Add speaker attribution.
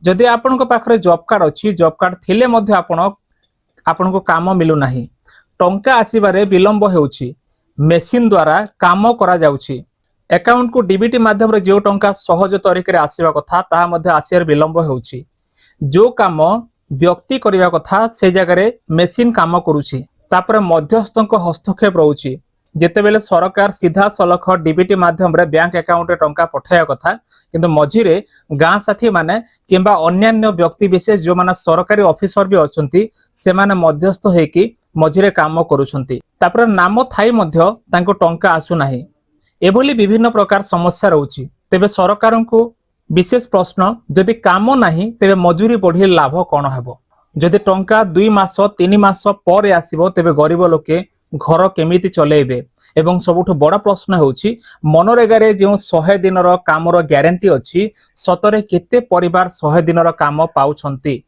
Speaker 1: जदि आपनक पाखरे job card अछि जॉब कार्ड थिले मध्ये आपनको काम मिलु नाही टंका आसीबारे विलंब हेउछि मेसिन द्वारा काम करा जाउछि अकाउंट को डीबीटी माध्यम रे जो टंका सहज तरीके रे आसीबा कथा ता मध्ये आसियार विलंब हेउछि जो काम व्यक्ति करिवा कथा से जगह रे मेसिन काम करूछि तापर मध्यस्थक हस्तक्षेप रहउछि जेतेबेले सरकार सीधा सलख डीबीटी माध्यम रे बैंक अकाउंट रे टंका पठाया कथा किंतु मझिरे गां साथी माने किंबा अन्यान्य व्यक्ति विशेष जो माने सरकारी ऑफिसर भी अछंती से माने मध्यस्थ हेकी मझिरे काम करूछंती तापर नाम थाई मध्य तांको टंका आसु नाही एभली विभिन्न प्रकार समस्या रहउछि तेबे सरकारनकु विशेष प्रश्न जदि काम नाही तेबे मजूरी बढ़ी लाभ कोन हेबो जदि टंका 2 मास 3 मास पर आसीबो तेबे गरीब लोके घर केमिति चलेबे एवं सबुठ बड़ प्रश्न होउछि मनरेगा रे जो 100 दिनर कामर ग्यारंटी अछि सतरे केते परिवार 100 दिनर काम पाउछंती।